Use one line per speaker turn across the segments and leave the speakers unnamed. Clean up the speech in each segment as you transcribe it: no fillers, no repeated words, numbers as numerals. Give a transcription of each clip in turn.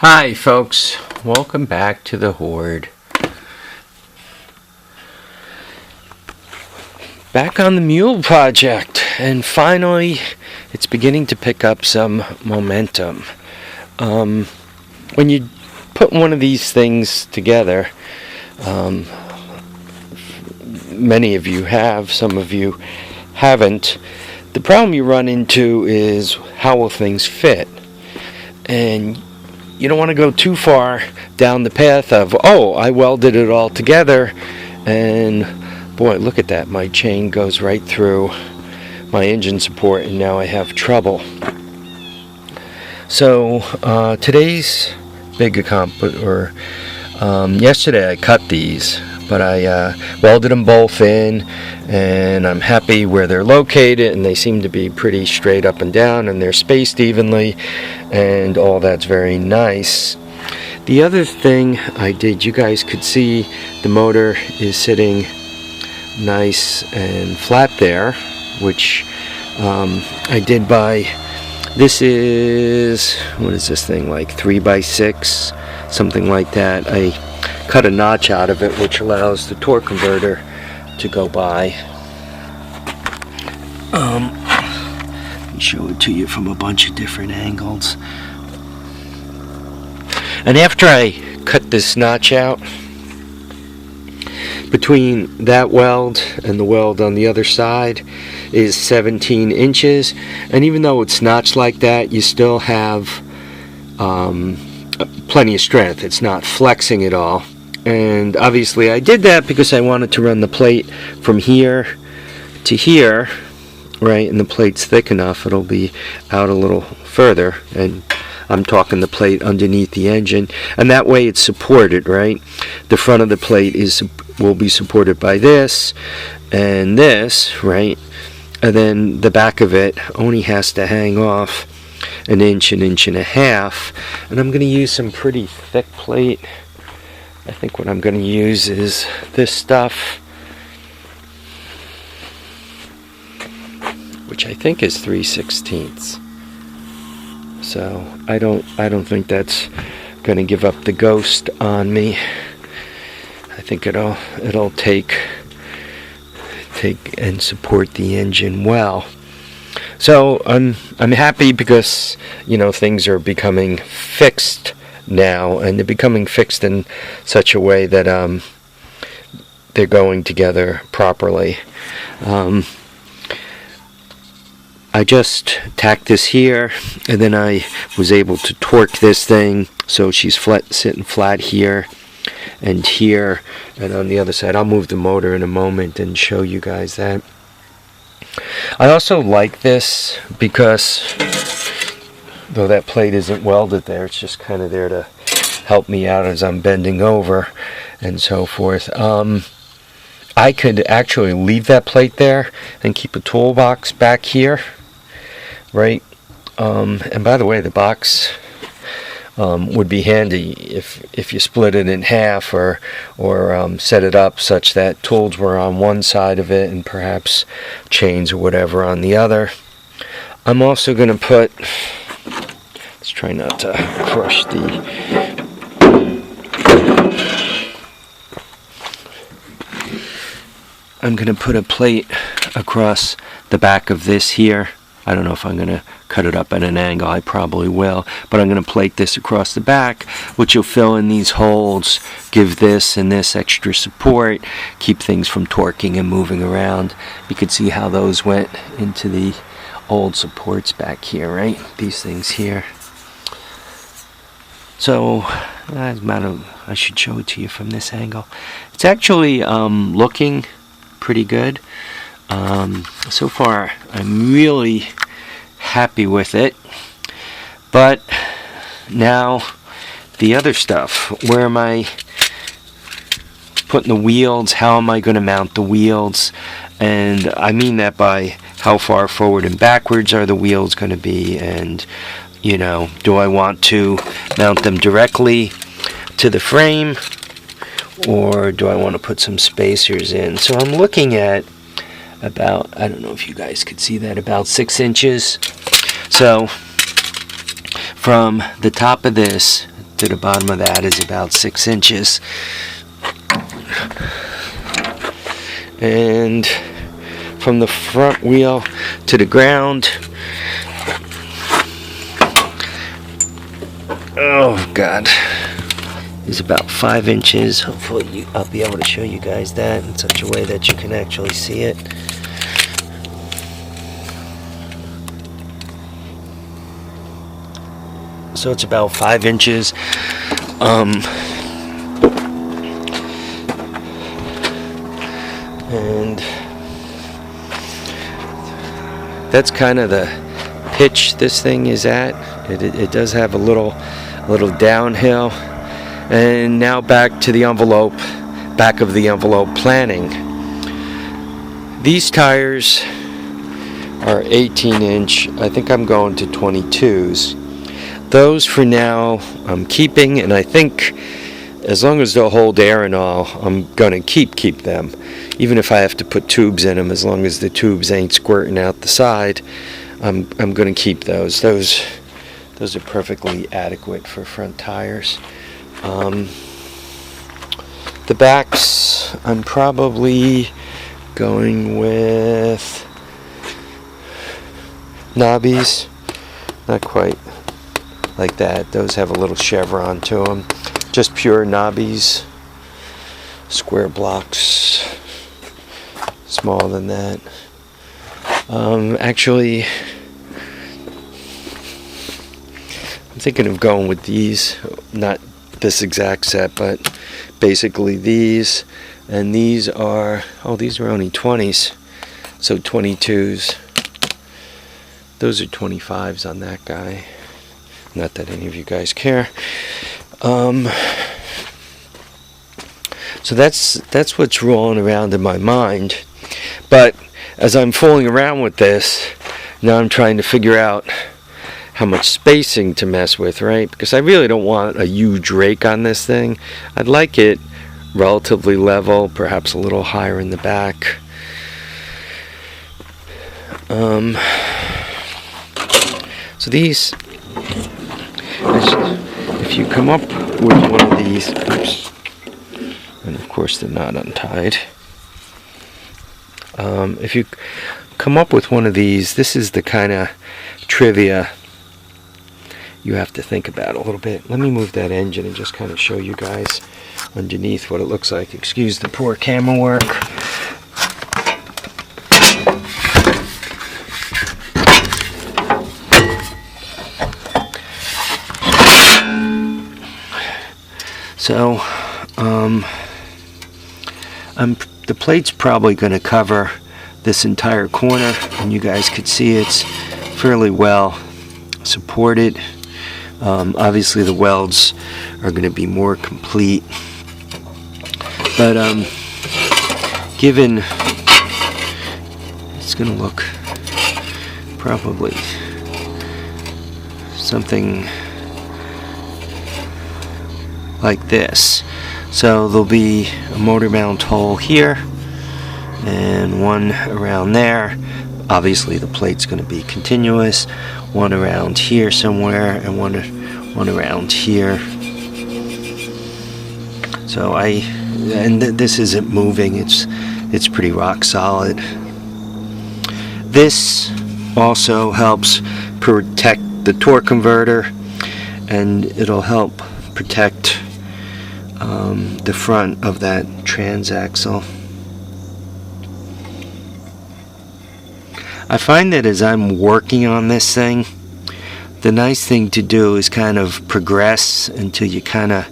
Hi folks, welcome back to the Hoard. Back on the Mule project, and finally it's beginning to pick up some momentum. When you put one of these things together, many of you have, some of you haven't, the problem you run into is how will things fit? And you don't want to go too far down the path of, oh, I welded it all together, and boy, look at that, my chain goes right through my engine support, and now I have trouble. So today's big accomplishment, yesterday I cut these, but I welded them both in, and I'm happy where they're located, and they seem to be pretty straight up and down, and they're spaced evenly, and all that's very nice. The other thing I did, you guys could see the motor is sitting nice and flat there, which I did by, this is, what is this thing, like 3x6, something like that. I cut a notch out of it, which allows the torque converter to go by. Let me show it to you from a bunch of different angles. And after I cut this notch out, between that weld and the weld on the other side is 17 inches, and even though it's notched like that, you still have plenty of strength. It's not flexing at all. And obviously I did that because I wanted to run the plate from here to here, right? And the plate's thick enough, it'll be out a little further, and I'm talking the plate underneath the engine, and that way it's supported, right? The front of the plate will be supported by this and this, right? And then the back of it only has to hang off an inch and a half, and I'm going to use some pretty thick plate. I think what I'm going to use is this stuff, which I think is 3/16. So I don't think that's going to give up the ghost on me. I think it'll take and support the engine well. So I'm happy because, you know, things are becoming fixed now, and they're becoming fixed in such a way that they're going together properly. I just tacked this here, and then I was able to torque this thing so she's sitting flat here and here, and on the other side. I'll move the motor in a moment and show you guys that. I also like this because, though that plate isn't welded there, it's just kind of there to help me out as I'm bending over and so forth. I could actually leave that plate there and keep a toolbox back here, right? And by the way, the box would be handy if you split it in half, or set it up such that tools were on one side of it and perhaps chains or whatever on the other. I'm also going to put, let's try not to crush I'm going to put a plate across the back of this here. I don't know if I'm going to cut it up at an angle. I probably will. But I'm going to plate this across the back, which will fill in these holes, give this and this extra support, keep things from torquing and moving around. You can see how those went into the old supports back here, right? These things here. So, I should show it to you from this angle. It's actually looking pretty good. So far, I'm really happy with it. But now, the other stuff. Where am I putting the wheels? How am I going to mount the wheels? And I mean that by how far forward and backwards are the wheels going to be, and, you know, do I want to mount them directly to the frame, or do I want to put some spacers in? So I'm looking at about, I don't know if you guys could see that, about 6 inches. So from the top of this to the bottom of that is about 6 inches. And from the front wheel to the ground, oh God, is about 5 inches. Hopefully I'll be able to show you guys that in such a way that you can actually see it. So it's about 5 inches. And that's kind of the pitch this thing is at. It does have a little downhill. And now back to the envelope, back of the envelope planning. These tires are 18-inch. I think I'm going to 22s. Those for now I'm keeping, and I think as long as they'll hold air and all, I'm gonna keep them. Even if I have to put tubes in them, as long as the tubes ain't squirting out the side, I'm gonna keep those. Those are perfectly adequate for front tires. The backs, I'm probably going with knobbies. Not quite like that. Those have a little chevron to them. Just pure knobbies. Square blocks. Smaller than that. Actually, I'm thinking of going with these. Not this exact set, but basically these. And these are, oh, these are only 20s. So 22s. Those are 25s on that guy. Not that any of you guys care. So that's what's rolling around in my mind. But as I'm fooling around with this, now I'm trying to figure out how much spacing to mess with, right? Because I really don't want a huge rake on this thing. I'd like it relatively level, perhaps a little higher in the back. So these, if you come up with one of these, oops, and of course they're not untied. If you come up with one of these, this is the kind of trivia you have to think about a little bit. Let me move that engine and just kind of show you guys underneath what it looks like. Excuse the poor camera work. So, the plate's probably going to cover this entire corner, and you guys could see it's fairly well supported. Obviously the welds are going to be more complete, but given it's going to look probably something like this. So there'll be a motor mount hole here and one around there. Obviously the plate's going to be continuous. One around here somewhere and one around here. So this isn't moving. It's pretty rock solid. This also helps protect the torque converter, and it'll help protect the front of that transaxle. I find that as I'm working on this thing, the nice thing to do is kind of progress until you kind of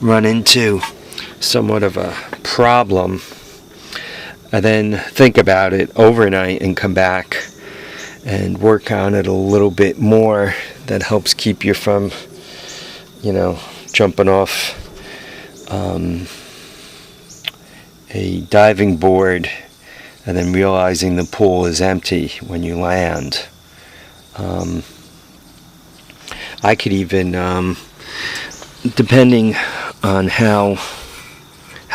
run into somewhat of a problem, and then think about it overnight and come back and work on it a little bit more. That helps keep you from, jumping off a diving board and then realizing the pool is empty when you land. I could even, depending on how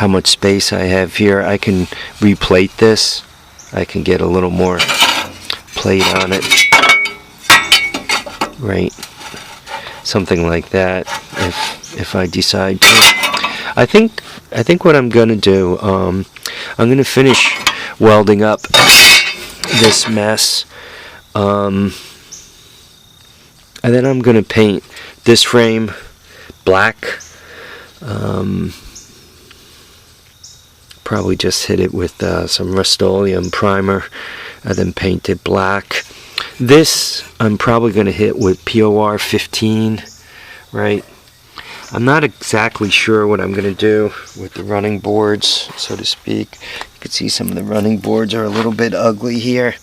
much space I have here, I can replate this. I can get a little more plate on it, right? Something like that, if I decide to. I think what I'm gonna do, I'm gonna finish welding up this mess, and then I'm gonna paint this frame black. Probably just hit it with some Rust-Oleum primer and then paint it black. This I'm probably going to hit with POR 15, right? I'm not exactly sure what I'm going to do with the running boards, so to speak. You can see some of the running boards are a little bit ugly here.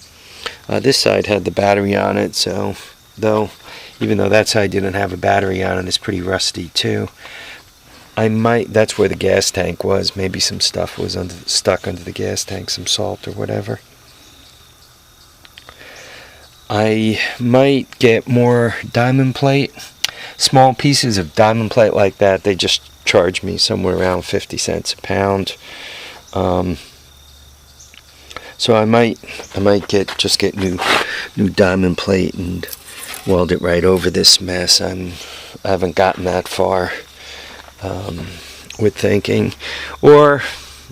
This side had the battery on it, so even though that side didn't have a battery on it, it's pretty rusty too. That's where the gas tank was. Maybe some stuff was stuck under the gas tank, some salt or whatever. I might get more diamond plate. Small pieces of diamond plate like that, they just charge me somewhere around 50 cents a pound. So I might get new diamond plate and weld it right over this mess. I haven't gotten that far with thinking, or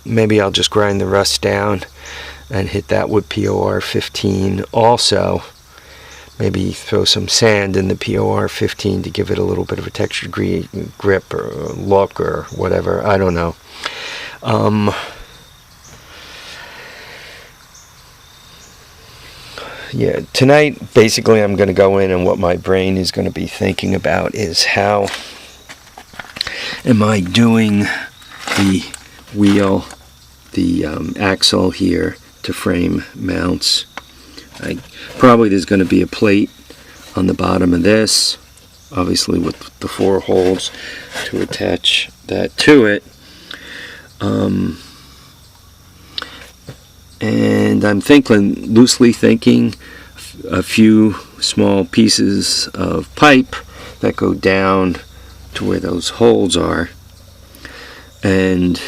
maybe I'll just grind the rust down and hit that with POR 15 also. Maybe throw some sand in the POR 15 to give it a little bit of a textured grip or look or whatever. I don't know. Yeah, tonight basically I'm going to go in, and what my brain is going to be thinking about is how am I doing the wheel, the axle here to frame mounts. Probably there's going to be a plate on the bottom of this, obviously with the 4 holes to attach that to it. And I'm loosely thinking a few small pieces of pipe that go down to where those holes are, and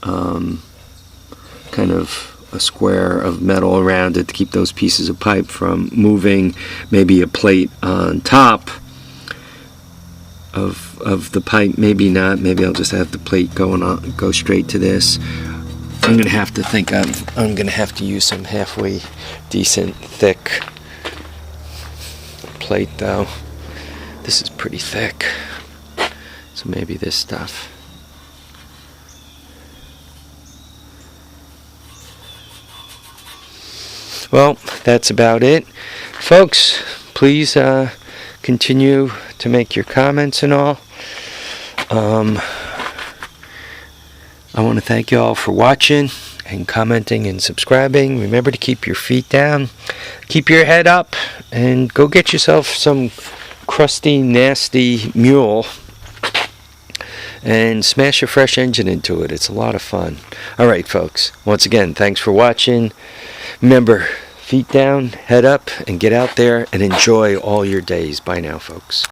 kind of a square of metal around it to keep those pieces of pipe from moving. Maybe a plate on top of the pipe, maybe not. Maybe I'll just have the plate go straight to this. I'm gonna have to use some halfway decent thick plate though. This is pretty thick, so maybe this stuff. Well, that's about it, folks. Please continue to make your comments and all. I want to thank you all for watching and commenting and subscribing. Remember to keep your feet down, keep your head up, and go get yourself some crusty, nasty mule and smash a fresh engine into it. It's a lot of fun. Alright, folks. Once again, thanks for watching. Remember, feet down, head up, and get out there and enjoy all your days. Bye now, folks.